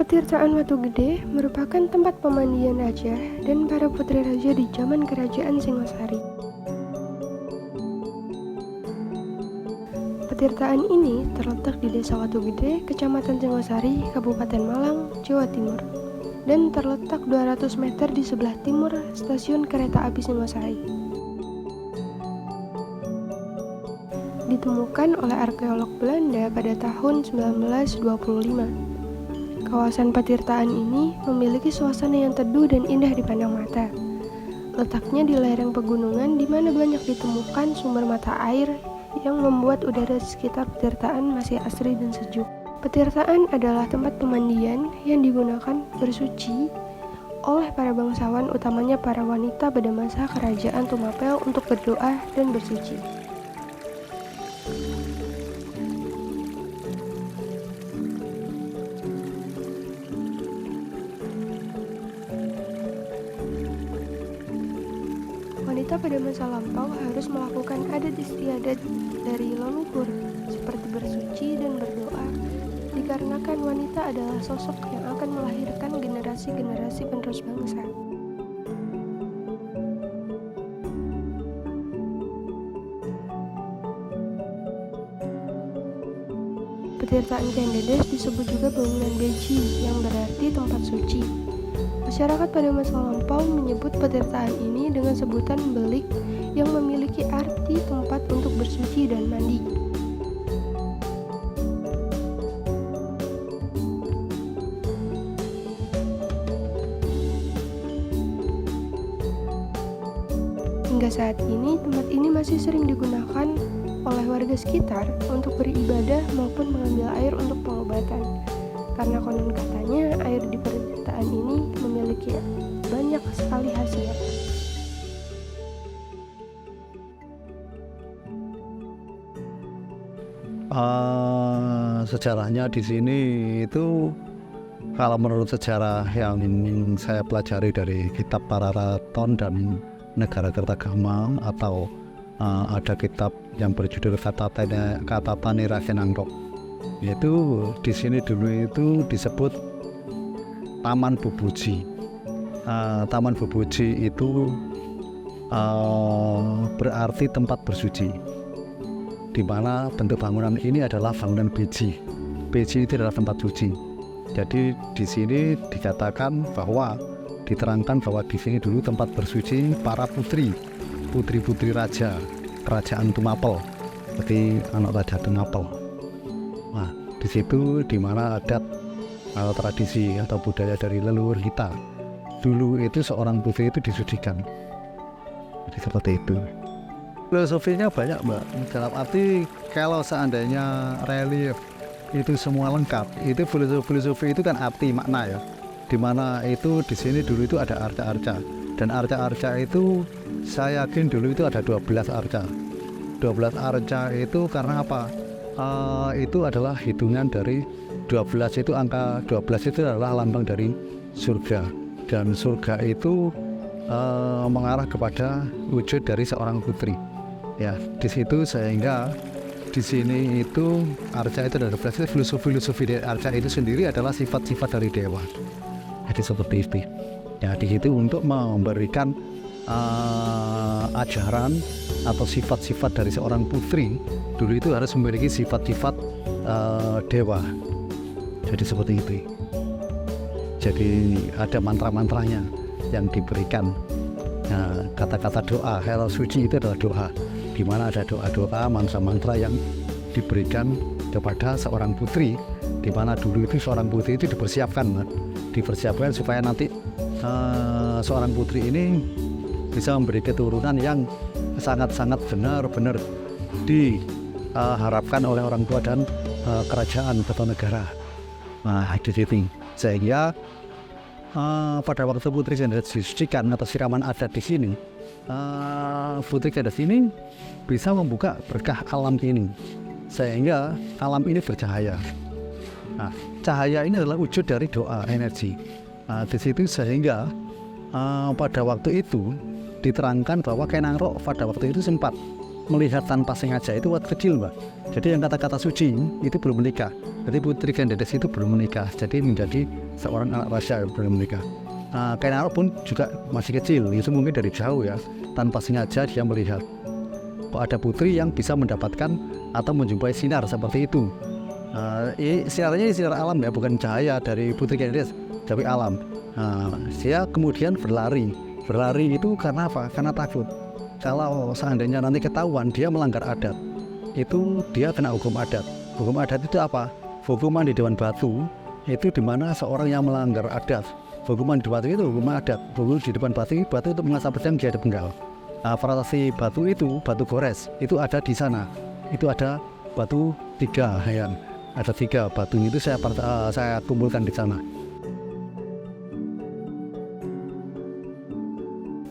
Petirtaan Watu Gede merupakan tempat pemandian raja dan para putri raja di zaman kerajaan Singosari. Petirtaan ini terletak di Desa Watu Gede, Kecamatan Singosari, Kabupaten Malang, Jawa Timur, dan terletak 200 meter di sebelah timur Stasiun Kereta Api Singosari. Ditemukan oleh arkeolog Belanda pada tahun 1925. Kawasan petirtaan ini memiliki suasana yang teduh dan indah dipandang mata. Letaknya di lereng pegunungan di mana banyak ditemukan sumber mata air yang membuat udara di sekitar petirtaan masih asri dan sejuk. Petirtaan adalah tempat pemandian yang digunakan bersuci oleh para bangsawan, utamanya para wanita pada masa kerajaan Tumapel untuk berdoa dan bersuci. Wanita pada masa lampau harus melakukan adat istiadat dari leluhur seperti bersuci dan berdoa, dikarenakan wanita adalah sosok yang akan melahirkan generasi-generasi penerus bangsa. Petirtaan Kendedes disebut juga bangunan beji yang berarti tempat suci. Masyarakat pada masa lampau menyebut petirtaan ini dengan sebutan belik yang memiliki arti tempat untuk bersuci dan mandi. Hingga saat ini, tempat ini masih sering digunakan oleh warga sekitar untuk beribadah maupun mengambil air untuk pengobatan. Karena konon katanya air di petirtaan ini memiliki banyak sekali khasiat. Sejarahnya di sini itu kalau menurut sejarah yang saya pelajari dari kitab Pararaton dan Negara Kertagama atau ada kitab yang berjudul Katatane Rasenangkok, yaitu di sini dulu itu disebut Taman Bubuji. Taman Bubuji itu berarti tempat bersuci, di mana bentuk bangunan ini adalah bangunan beji. Beji itu adalah tempat suci. Jadi di sini dikatakan bahwa diterangkan bahwa di sini dulu tempat bersuci para putri-putri raja kerajaan Tumapel, seperti anak raja Tumapel. Nah, di situ di mana adat atau tradisi atau budaya dari leluhur kita. Dulu itu seorang putri itu disucikan. Jadi seperti itu. Filosofinya banyak, Mbak. Dalam arti kalau seandainya relief itu semua lengkap, itu filosofi itu kan arti makna ya. Di mana itu di sini dulu itu ada arca-arca. Dan arca-arca itu saya yakin dulu itu ada 12 arca. 12 arca itu karena apa? Itu adalah hitungan dari 12 itu, angka 12 itu adalah lambang dari surga, dan surga itu mengarah kepada wujud dari seorang putri. Ya, di situ sehingga di sini itu arca itu ada 12. Filosofi dari arca itu sendiri adalah sifat-sifat dari dewa. Jadi seperti itu. Ya, di situ untuk memberikan ajaran atau sifat-sifat dari seorang putri dulu itu harus memiliki sifat-sifat dewa. Jadi seperti itu. Jadi ada mantra-mantranya yang diberikan. Nah, kata-kata doa, hal suci itu adalah doa, di mana ada doa-doa, mantra-mantra yang diberikan kepada seorang putri, di mana dulu itu seorang putri itu dipersiapkan supaya nanti seorang putri ini bisa memberi keturunan yang sangat-sangat benar-benar diharapkan oleh orang tua dan kerajaan atau negara. Nah, di situ sehingga pada waktu putri Kendedes disucikan atau siraman adat di sini, putri Kendedes ini bisa membuka berkah alam ini, sehingga alam ini bercahaya. Nah, cahaya ini adalah wujud dari doa, energi. Nah, di situ sehingga pada waktu itu diterangkan bahwa Kenangrok pada waktu itu sempat melihat tanpa sengaja itu waktu kecil, Mbak. Jadi yang kata-kata suci itu belum menikah. Jadi Putri Kendedes itu belum menikah, jadi menjadi seorang anak raja yang belum menikah. Kainaro pun juga masih kecil, itu mungkin dari jauh ya, tanpa sengaja dia melihat kok ada putri yang bisa mendapatkan atau menjumpai sinar seperti itu. Sinarnya sinar alam ya, bukan cahaya dari Putri Kendedes, tapi alam. Dia kemudian berlari itu karena apa? Karena takut. Kalau seandainya nanti ketahuan dia melanggar adat, itu dia kena hukum adat. Hukum adat itu apa? Hukuman di Dewan Batu itu dimana seorang yang melanggar adat. Hukuman di Batu itu hukuman adat. Hukuman di depan batu itu mengasah pedang dia ada penggal. Variasi batu itu, batu gores, itu ada di sana. Itu ada batu 3 ya. Ada 3 batu itu saya kumpulkan di sana.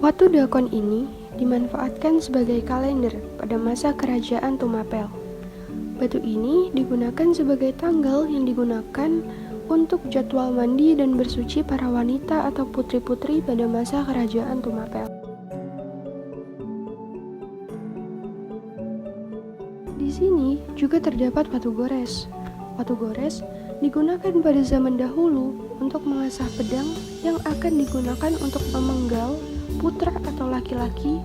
Watu Dakon ini dimanfaatkan sebagai kalender pada masa kerajaan Tumapel. Batu ini digunakan sebagai tanggal yang digunakan untuk jadwal mandi dan bersuci para wanita atau putri-putri pada masa kerajaan Tumapel. Di sini juga terdapat watu gores. Watu gores digunakan pada zaman dahulu untuk mengasah pedang yang akan digunakan untuk memenggal putra atau laki-laki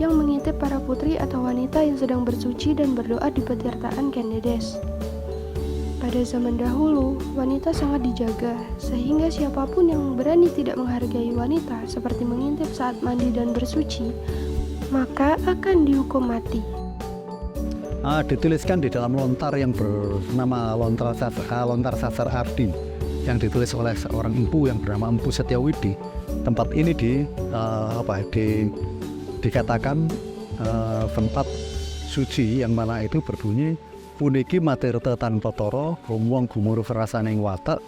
yang mengintip para putri atau wanita yang sedang bersuci dan berdoa di petirtaan Kendedes. Pada zaman dahulu, wanita sangat dijaga, sehingga siapapun yang berani tidak menghargai wanita seperti mengintip saat mandi dan bersuci, maka akan dihukum mati. Dituliskan di dalam lontar yang bernama lontar Sasar Ardi yang ditulis oleh seorang empu yang bernama Empu Setiawidi. Tempat ini dikatakan tempat suci yang mana itu berbunyi puniki matirta tanpa toro wong gumuru verasaning watak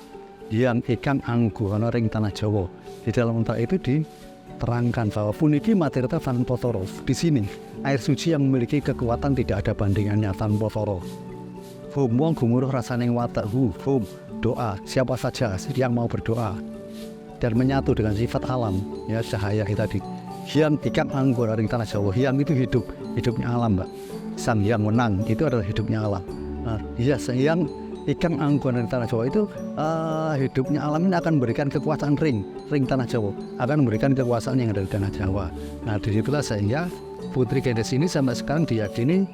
yang ikan angguhana ring tanah Jawa. Di dalam lontar itu diterangkan bahwa puniki matirta tanpa toro. Di sini air suci yang memiliki kekuatan tidak ada bandingannya tanpa toro. Wong gumuru verasaning watak doa siapa saja yang mau berdoa dan menyatu dengan sifat alam ya, cahaya itu tadi. Hyang ikan anggur ring tanah Jawa. Hyang itu hidupnya alam, Mbak. Sang Hyang Wenang itu adalah hidupnya alam. Hyang ikan anggur ring tanah Jawa itu hidupnya alam ini akan memberikan kekuasaan ring tanah Jawa, akan memberikan kekuasaan yang ada di tanah Jawa. Nah, disitulah sehingga Putri Kendedes ini sampai sekarang diyakini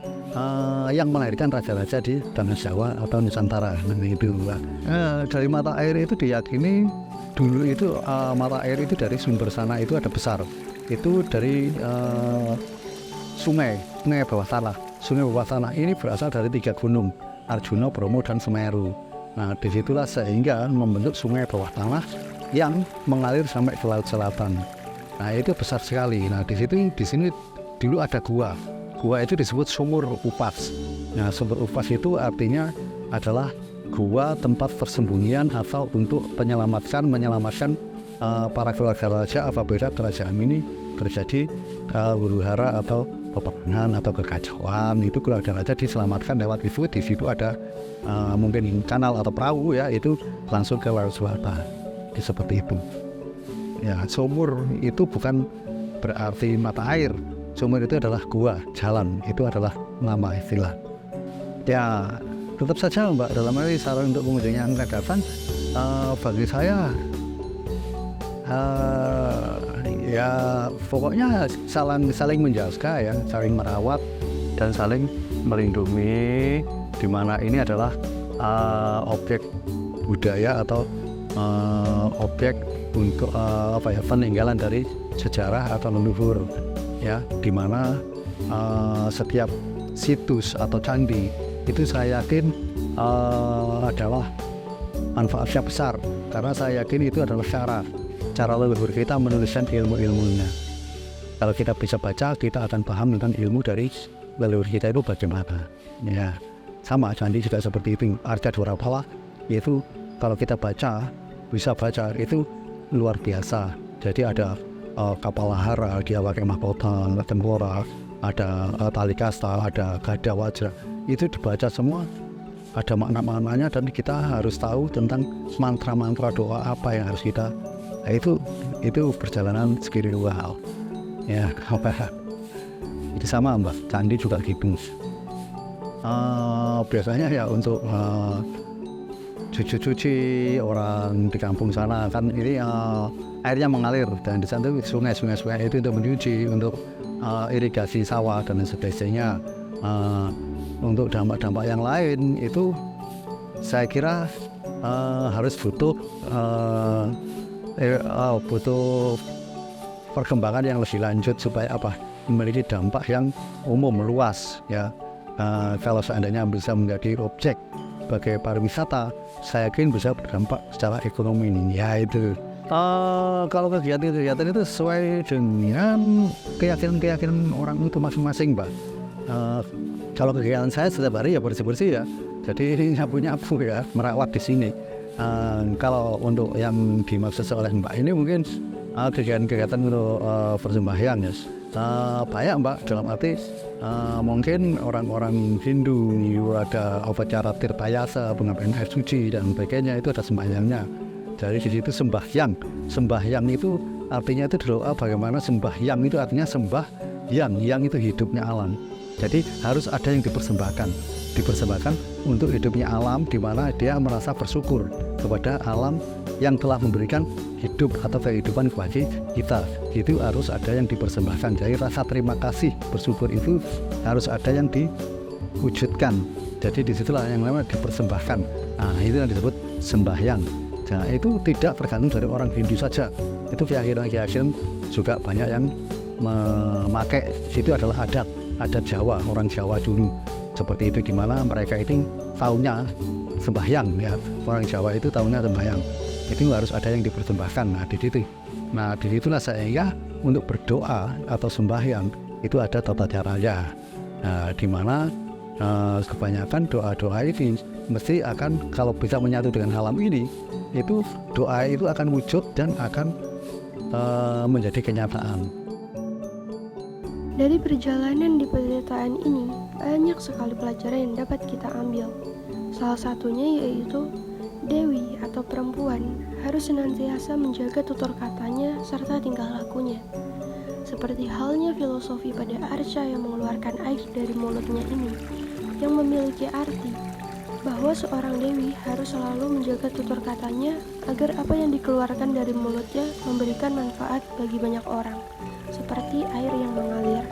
yang melahirkan raja-raja di tanah Jawa atau Nusantara. Itu dari mata air itu diyakini dulu itu mata air itu dari sumber sana itu ada besar. Itu dari sungai bawah tanah. Sungai bawah tanah ini berasal dari 3 gunung, Arjuna, Bromo, dan Semeru. Nah, disitulah sehingga membentuk sungai bawah tanah yang mengalir sampai ke laut selatan. Nah, itu besar sekali. Nah, di sini dulu ada gua. Gua itu disebut sumur upas. Nah, sumur upas itu artinya adalah gua tempat persembunyian atau untuk menyelamatkan para keluarga raja apabila kerajaan ini terjadi huru-hara atau peperangan atau kekacauan. Itu keluarga raja diselamatkan lewat itu. Di situ ada mungkin kanal atau perahu ya, itu langsung ke laut selatan. Seperti itu. Ya, sumur itu bukan berarti mata air. Sumur itu adalah gua, jalan. Itu adalah nama istilah. Ya, tetap saja Mbak, dalam hal ini saran untuk pengunjung yang akan datang, bagi saya ya pokoknya saling menjaga ya, saling merawat dan saling melindungi, di mana ini adalah objek budaya atau objek untuk peninggalan dari sejarah atau leluhur ya, di mana setiap situs atau candi itu saya yakin adalah manfaatnya besar, karena saya yakin itu adalah cara leluhur kita menuliskan ilmu-ilmunya. Kalau kita bisa baca, kita akan paham tentang ilmu dari leluhur kita itu bagaimana. Ya, sama candi juga seperti itu. Arca Dwarapala itu kalau kita bisa baca itu luar biasa. Jadi ada kapal lahara, dia pakai mahkota, tengkorak, ada tali kasta, ada gada wajra. Itu dibaca semua, ada makna-maknanya, dan kita harus tahu tentang mantra-mantra doa apa yang harus kita. Nah, itu perjalanan spiritual ya. Itu sama Mbak, candi juga gitu. Biasanya ya untuk cuci-cuci orang di kampung sana kan ini airnya mengalir, dan di sana itu sungai itu untuk mencuci, untuk irigasi sawah dan sebagainya. Untuk dampak-dampak yang lain itu saya kira harus butuh perkembangan yang lebih lanjut supaya memiliki dampak yang umum luas ya. Kalau seandainya bisa menjadi objek sebagai pariwisata, saya yakin bisa berdampak secara ekonomi ini. Ya itu. Kalau kegiatan-kegiatan itu sesuai dengan keyakinan orang itu masing-masing, Mbak. Kalau kegiatan saya setiap hari ya bersih-bersih ya. Jadi nyapu-nyapu ya, merawat di sini. Kalau untuk yang dimaksud oleh Mbak ini mungkin kegiatan-kegiatan untuk persembahyang ya. Banyak Mbak, dalam arti mungkin orang-orang Hindu ada upacara tirtayasa, pengambilan air suci dan sebagainya, itu ada sembahyangnya. Dari di situ sembahyang itu artinya itu doa bagaimana sembahyang itu artinya sembah yang itu hidupnya alam. Jadi harus ada yang dipersembahkan untuk hidupnya alam, di mana dia merasa bersyukur kepada alam yang telah memberikan hidup atau kehidupan kepada kita. Itu harus ada yang dipersembahkan. Jadi rasa terima kasih, bersyukur itu harus ada yang diwujudkan. Jadi disitulah yang namanya dipersembahkan. Nah, itu yang disebut sembahyang. Nah, itu tidak tergantung dari orang Hindu saja. Itu keyakinan juga banyak yang memakai. Itu adalah adat Jawa, orang Jawa dulu. Seperti itu, di mana mereka itu taunya sembahyang ya. Orang Jawa itu taunya sembahyang. Itu harus ada yang dipersembahkan. Nah, disitulah saya untuk berdoa atau sembahyang itu ada tata caranya. Nah, di mana kebanyakan doa-doa ini mesti akan, kalau bisa menyatu dengan alam ini, itu doa itu akan wujud dan akan menjadi kenyataan. Dari perjalanan di penderitaan ini, banyak sekali pelajaran yang dapat kita ambil. Salah satunya yaitu Dewi atau perempuan harus senantiasa menjaga tutur katanya serta tingkah lakunya. Seperti halnya filosofi pada Arsha yang mengeluarkan air dari mulutnya ini, yang memiliki arti bahwa seorang dewi harus selalu menjaga tutur katanya agar apa yang dikeluarkan dari mulutnya memberikan manfaat bagi banyak orang, seperti air yang mengalir.